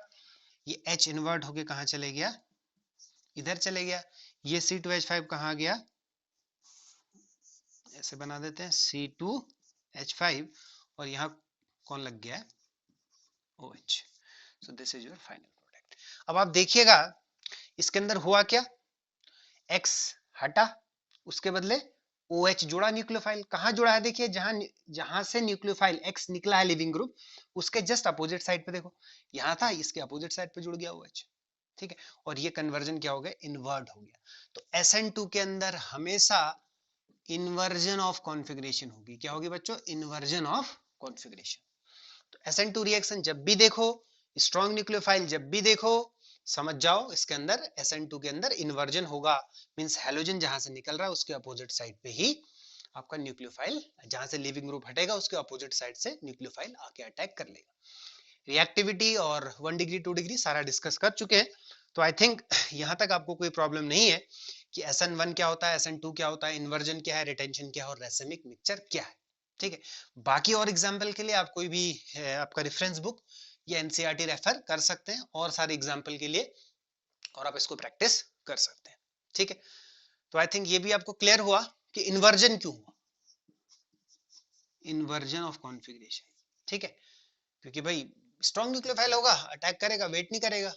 ये H इन्वर्ट होके कहाँ चले गया, इधर चले गया, ये C2H5 कहाँ गया, ऐसे बना देते हैं C2H5, और यहाँ कौन लग गया है, OH। So this is your final product. अब आप देखिएगा इसके अंदर हुआ क्या, X हटा, उसके बदले OH जुड़ा, न्यूक्लियोफाइल कहाँ जुड़ा है, देखिए जहां से न्यूक्लियोफाइल X निकला है लिविंग ग्रुप, उसके जस्ट अपोजिट साइड पे देखो, यहाँ था, इसके अपोजिट साइड पे जुड़ गया OH। ठीक है, और ये कन्वर्जन क्या हो गया, इन्वर्ट हो गया। तो SN2 के अंदर हमेशा इन्वर्जन ऑफ कॉन्फ़िगरेशन होगी, क्या होगी बच्चों, इन्वर्जन ऑफ कॉन्फ़िगरेशन। तो SN2 रिएक्शन जब भी देखो, स्ट्रॉन्ग न्यूक्लियोफाइल जब भी देखो, समझ जाओ इसके अंदर SN2 के अंदर इन्वर्जन होगा, मींस हेलोजन जहां से निकल रहा है उसके अपोजिट साइड पे ही आपका न्यूक्लियोफाइल, जहां से लिविंग ग्रुप हटेगा उसके अपोजिट साइड से न्यूक्लियोफाइल आके अटैक कर लेगा। रिएक्टिविटी और 1 डिग्री 2 डिग्री सारा डिस्कस कर चुके हैं, तो आई थिंक यहां तक आपको कोई प्रॉब्लम नहीं है कि SN1 क्या होता है, SN2 क्या होता है, इन्वर्जन क्या है, रिटेंशन क्या है और रेसिमिक मिक्सचर क्या है। ठीक है, बाकी और एग्जाम्पल के लिए आप कोई भी आपका रेफरेंस बुक या NCERT रेफर कर सकते हैं और सारे एग्जाम्पल के लिए, और आप इसको प्रैक्टिस कर सकते हैं। ठीक है, तो आई थिंक ये भी आपको क्लियर हुआ कि इन्वर्जन क्यों हुआ। इन्वर्जन ऑफ कॉन्फ़िगरेशन, ठीक है, क्योंकि भाई स्ट्रॉन्ग न्यूक्लियोफाइल होगा, अटैक करेगा, वेट नहीं करेगा,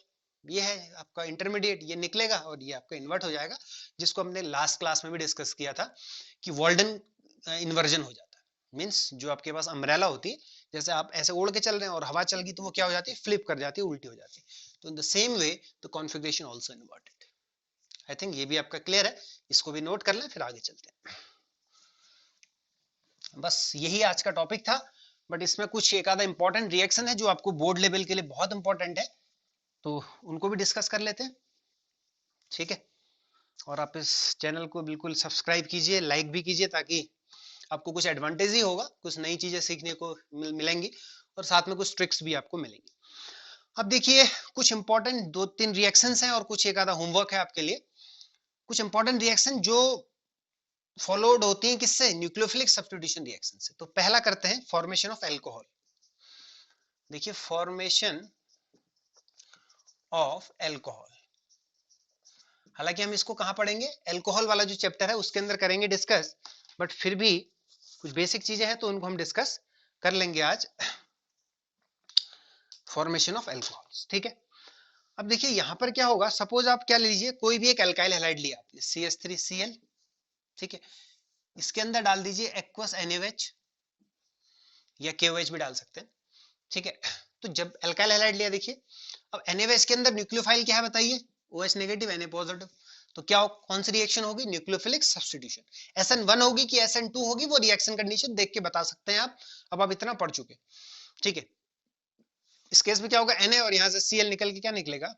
ये है आपका इंटरमीडिएट, ये निकलेगा और ये आपका इन्वर्ट हो जाएगा, जिसको हमने लास्ट क्लास में भी डिस्कस किया था कि वॉल्डन इन्वर्जन हो जाता है। मींस जो आपके पास अम्ब्रेला होती है, जैसे आप ऐसे ओढ़ के चल रहे हैं और हवा चल गई तो वो क्या हो जाती है, फ्लिप कर जाती है, उल्टी हो जाती है। तो in the same way the configuration also inverted. I think ये भी आपका क्लियर है, इसको भी नोट कर लें, फिर आगे चलते हैं। बस यही आज का टॉपिक था, बट इसमें कुछ एक आधा इंपॉर्टेंट रिएक्शन है जो आपको बोर्ड लेवल के लिए बहुत इंपॉर्टेंट है, तो उनको भी डिस्कस कर लेते हैं, ठीक है। और आप इस चैनल को बिल्कुल सब्सक्राइब कीजिए, लाइक भी कीजिए, ताकि आपको कुछ एडवांटेज ही होगा, कुछ नई चीजें सीखने को मिलेंगी और साथ में कुछ ट्रिक्स भी आपको मिलेंगी। अब देखिए कुछ इंपॉर्टेंट 2-3 रिएक्शंस हैं और कुछ एक आधा होमवर्क है आपके लिए। कुछ इंपॉर्टेंट रिएक्शन जो फॉलोड होती हैं किससे, न्यूक्लियोफिलिक सब्स्टिट्यूशन रिएक्शन से। तो पहला करते हैं फॉर्मेशन ऑफ अल्कोहल। देखिए फॉर्मेशन ऑफ अल्कोहल, हालांकि हम इसको कहां पढ़ेंगे, अल्कोहल वाला जो चैप्टर है उसके अंदर करेंगे डिस्कस, बट फिर भी कुछ बेसिक चीजें हैं तो उनको हम डिस्कस कर लेंगे आज। फॉर्मेशन ऑफ अल्कोहल, ठीक है। अब देखिए यहां पर क्या होगा, सपोज आप क्या लीजिए, कोई भी एक अल्काइल हैलाइड लिया आपने, CH3Cl, ठीक है, इसके अंदर डाल दीजिए एक्वस NaOH या KOH भी डाल सकते हैं, ठीक है। तो जब अल्काइल हैलाइड लिया, देखिए अब NaOH के अंदर न्यूक्लियोफाइल क्या है बताइए, OH नेगेटिव Na पॉजिटिव, तो क्या कौन सी रिएक्शन होगी, न्यूक्लियोफिलिक सब्स्टिट्यूशन। SN1 होगी कि SN2 होगी, वो रिएक्शन कंडीशन देख के बता सकते हैं आप, अब आप इतना पढ़ चुके, ठीक है। इस केस में क्या होगा, Na और यहां से Cl निकल के क्या निकलेगा,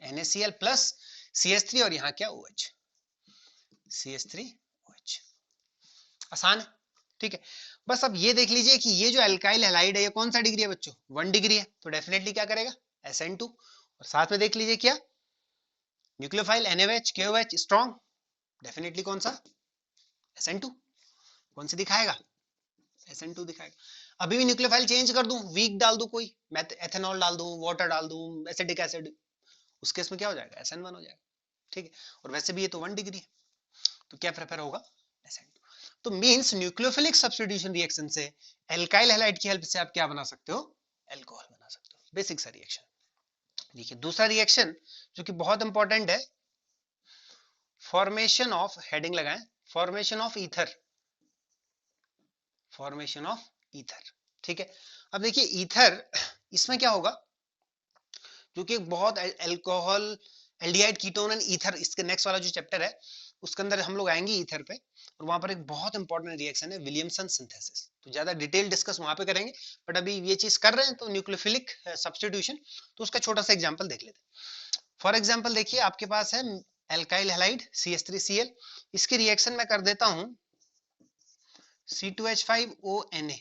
NaCl प्लस CH3 और यहाँ क्या OH, CH3OH। आसान है, ठीक है। बस अब ये देख लीजिए कि ये जो अल्काइल हैलाइड है ये कौन सा डिग्री है बच्चों, 1 डिग्री है, तो डेफिनेटली क्या करेगा, SN2। और साथ में देख लीजिए क्या, nucleophile NaOH KOH strong, definitely कौन सा, SN2। कौन सी दिखाएगा, SN2 दिखाएगा। अभी भी न्यूक्लियोफाइल चेंज कर दूं, वीक डाल दूं, कोई एथेनॉल डाल दूं, वाटर डाल दूं, एसिटिक एसिड, उस केस में क्या हो जाएगा, SN1 हो जाएगा, ठीक है। और वैसे भी ये तो 1 डिग्री है, तो क्या प्रेफर होगा, SN2। तो मींस न्यूक्लियोफिलिक सब्स्टिट्यूशन रिएक्शन से एल्काइल हैलाइड की हेल्प से आप क्या बना सकते हो, अल्कोहल बना सकते हो, बेसिक सा रिएक्शन। देखिए दूसरा रिएक्शन जो कि बहुत इंपॉर्टेंट है, फॉर्मेशन ऑफ, हेडिंग लगाएं, formation of ether, formation of ether, ठीक है। अब देखिए ईथर, इसमें क्या होगा, क्योंकि बहुत alcohol, aldehyde, ketone and ether, इसके नेक्स्ट वाला जो चैप्टर है उसके अंदर हम लोग आएंगे ईथर पे, और वहां पर एक बहुत इंपॉर्टेंट रिएक्शन है विलियमसन सिंथेसिस, तो ज्यादा डिटेल डिस्कस वहां पे करेंगे, बट अभी ये चीज कर रहे हैं तो न्यूक्लियोफिलिक सब्स्टिट्यूशन, तो उसका छोटा सा एग्जांपल देख लेते हैं। फॉर एग्जांपल देखिए आपके पास है अल्काइल हैलाइड CH3Cl, इसकी रिएक्शन मैं कर देता हूं C2H5ONa,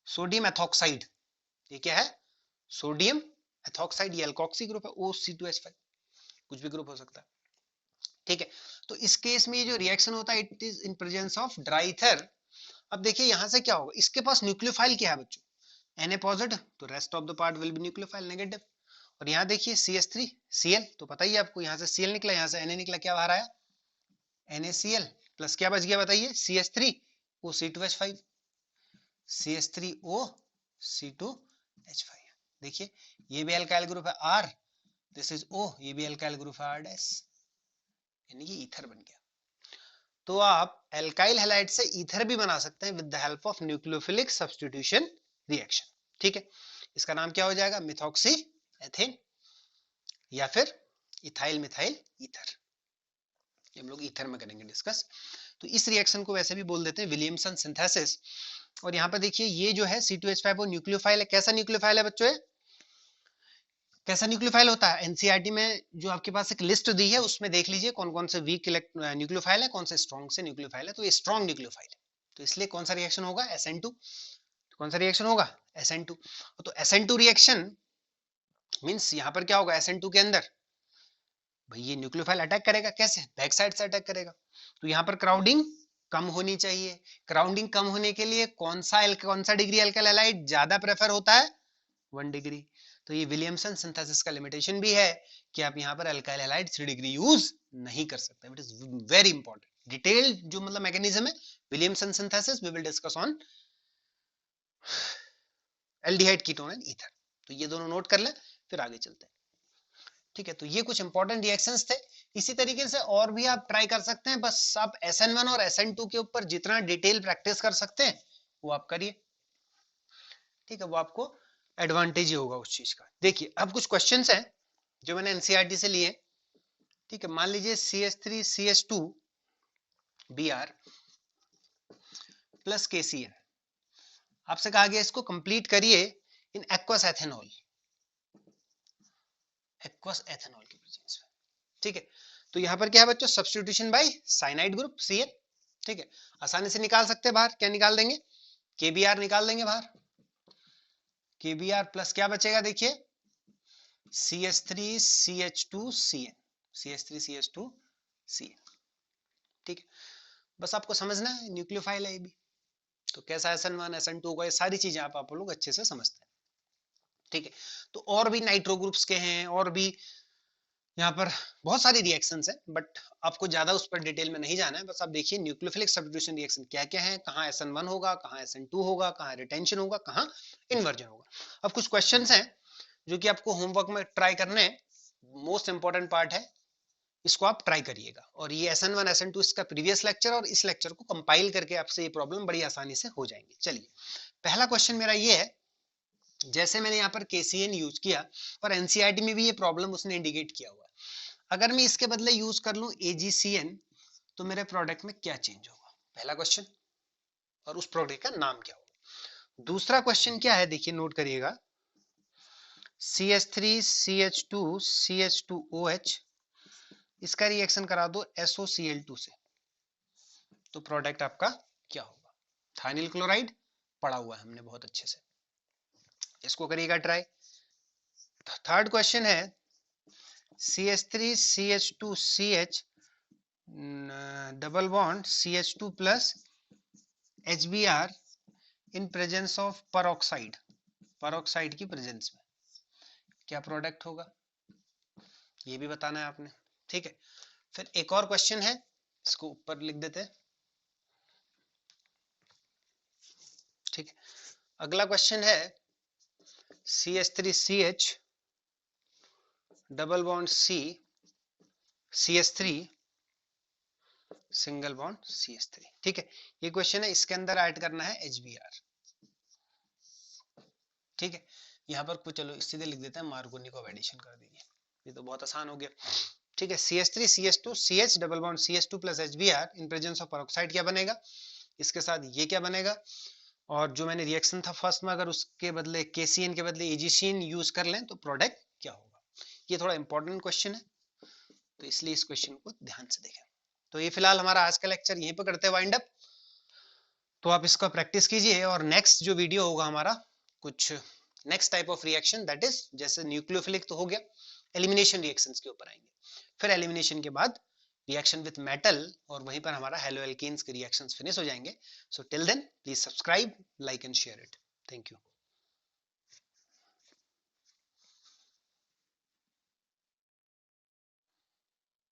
सोडियम एथॉक्साइड, ये क्या है, सोडियम एथॉक्साइड, ये अल्कोक्सी ग्रुप है, OC2H5, कुछ भी ग्रुप हो सकता है, ठीक है। तो इस केस में ये जो रिएक्शन होता है, it is in presence of dry ether. अब देखिए यहां से क्या होगा, इसके पास न्यूक्लियोफाइल क्या है बच्चों, Na पॉजिटिव, तो rest of the part will be nucleophile negative. और यहाँ देखिए CH3Cl, तो पता ही है आपको, यहाँ से Cl निकला, यहाँ से Na निकला, क्या बाहर आया, NaCl प्लस क्या बच गया बताइए, CH3OC2H5, CH3OC2H5। देखिए ये भी अल्काइल ग्रुप है R, दिस इज O, ये भी अल्काइल ग्रुप है R-, यानी कि ईथर बन गया। तो आप अल्काइल हैलाइड से ईथर भी बना सकते हैं with the help of nucleophilic substitution reaction, ठीक है। इसका नाम क्या हो जाएगा, मिथॉक्सी एथेन या फिर इथाइल मिथाइल ईथर, ये हम लोग ईथर में करेंगे डिस्कस। तो इस रिएक्शन को वैसे भी बोल देते हैं विलियमसन सिंथेसिस। और यहाँ पर देखिए ये जो है C2H5 वो न्यूक्लियोफाइल है, कैसा न्यूक्लियोफाइल है बच्चों, कैसा न्यूक्लियोफाइल होता है, एनसीईआरटी में जो आपके पास एक लिस्ट दी है उसमें देख लीजिए कौन कौन से वीक न्यूक्लियोफाइल है, कौन से स्ट्रॉन्ग से न्यूक्लियोफाइल है, तो ये स्ट्रॉन्ग न्यूक्लियोफाइल है, तो इसलिए कौन सा रिएक्शन होगा, SN2। कौन सा रिएक्शन होगा, SN2। तो SN2 रिएक्शन मींस यहाँ पर क्या होगा, SN2 के अंदर भाई ये न्यूक्लियोफाइल अटैक करेगा, कैसे, बैक साइड से अटैक करेगा, तो यहाँ पर क्राउडिंग कम होनी चाहिए। क्राउडिंग कम होने के लिए कौन सा डिग्री अल्काइल हैलाइड ज्यादा प्रेफर होता है, 1 डिग्री। तो ये विलियमसन सिंथेसिस का लिमिटेशन भी है कि आप यहाँ पर अल्काइल हैलाइड 3 डिग्री यूज नहीं कर सकते, it is very important, detailed जो मतलब मैकेनिज्म है Williamson synthesis we will discuss on aldehyde ketone and ether. तो ये दोनों नोट कर लें, फिर आगे चलते हैं। ठीक है, तो ये कुछ इंपॉर्टेंट रिएक्शंस थे। इसी तरीके से और भी आप ट्राई कर सकते हैं, बस आप SN1 और SN2 के ऊपर जितना डिटेल प्रैक्टिस कर सकते हैं वो आप करिए। ठीक है, वो आपको एडवांटेज ही होगा उस चीज का। देखिए अब कुछ क्वेश्चंस हैं जो मैंने एनसीईआरटी से लिए। ठीक है, मान लीजिए CH3CH2Br प्लस KCl, आपसे कहा गया इसको कंप्लीट करिए in aqueous ethanol, aqueous ethanol के प्रेजेंस में। ठीक है, तो यहां पर क्या है बच्चों, substitution bye cyanide group Cl। ठीक है, आसानी से निकाल सकते हैं बाहर, क्या निकाल देंगे, KBr निकाल देंगे बाहर। KBr प्लस क्या बचेगा, देखिए CH3CH2Cn, CH3CH2Cn। ठीक है, बस आपको समझना है न्यूक्लियोफाइल है ये भी, तो कैसा SN1 SN2 होगा, ये सारी चीजें आप लोग अच्छे से समझते हैं। ठीक है, तो और भी नाइट्रो ग्रुप्स के हैं, और भी यहाँ पर बहुत सारी रिएक्शंस हैं, बट आपको ज्यादा उस पर डिटेल में नहीं जाना है। बस आप देखिए न्यूक्लियोफिलिक सब्स्टिट्यूशन रिएक्शन क्या क्या है, कहाँ SN1 होगा, कहाँ SN2 होगा, कहाँ रिटेंशन होगा, कहाँ इन्वर्जन होगा। अब कुछ क्वेश्चंस हैं जो कि आपको होमवर्क में ट्राई करने हैं, मोस्ट इंपॉर्टेंट पार्ट है, इसको आप ट्राई करिएगा। और ये SN1 SN2 इसका प्रीवियस लेक्चर और इस लेक्चर को कंपाइल करके आपसे ये प्रॉब्लम बड़ी आसानी से हो जाएंगे। चलिए पहला क्वेश्चन मेरा ये है, जैसे मैंने यहाँ पर KCN यूज किया और एनसीईआरटी में भी ये प्रॉब्लम उसने इंडिकेट किया हुआ है, अगर मैं इसके बदले यूज कर लूं AgCN तो मेरे प्रोडक्ट में क्या चेंज होगा, पहला क्वेश्चन, और उस प्रोडक्ट का नाम क्या होगा। दूसरा क्वेश्चन क्या है, देखिए नोट करिएगा, CH3CH2CH2OH इसका रिएक्शन करा दो SOCl2 से, तो प्रोडक्ट आपका क्या होगा। थाइनिल क्लोराइड पढ़ा हुआ है हमने बहुत अच्छे से, इसको करिएगा ट्राई। थर्ड क्वेश्चन है CH3CH2CH double bond CH2 plus HBr in presence of peroxide, peroxide की प्रेजेंस में क्या प्रोडक्ट होगा, ये भी बताना है आपने। ठीक है, फिर एक और क्वेश्चन है, इसको ऊपर लिख देते हैं। ठीक है, अगला क्वेश्चन है CH3CH double bond CH3 single bond CH3। ठीक है, ये क्वेश्चन है, इसके अंदर ऐड करना है HBr। ठीक है, यहाँ पर कुछ चलो सीधे लिख देते हैं, मार्कोनी को एडिशन कर दीजिए, ये तो बहुत आसान हो गया। ठीक है, CH3CH2CH double bond CH2 plus HBr in presence of peroxide क्या बनेगा, इसके साथ ये क्या बनेगा, और जो मैंने रिएक्शन था फर्स्ट में, अगर उसके बदले KCN के बदले AgCN यूज कर लें तो प्रोडक्ट क्या होगा। ये थोड़ा इंपॉर्टेंट क्वेश्चन है, तो इसलिए इस क्वेश्चन को ध्यान से देखें। तो ये फिलहाल हमारा आज का लेक्चर यहीं पर करते हैं वाइंड अप, तो आप इसका प्रैक्टिस कीजिए, और नेक्स्ट जो वीडियो होगा हमारा कुछ next type of reaction, that is जैसे न्यूक्लियोफिलिक तो हो गया, एलिमिनेशन रिएक्शंस के ऊपर आएंगे, फिर एलिमिनेशन के बाद रिएक्शन विद मेटल, और वहीं पर हमारा हेलोएल्केन्स के रिएक्शंस फिनिश हो जाएंगे। So till then please subscribe, like and share it. Thank you.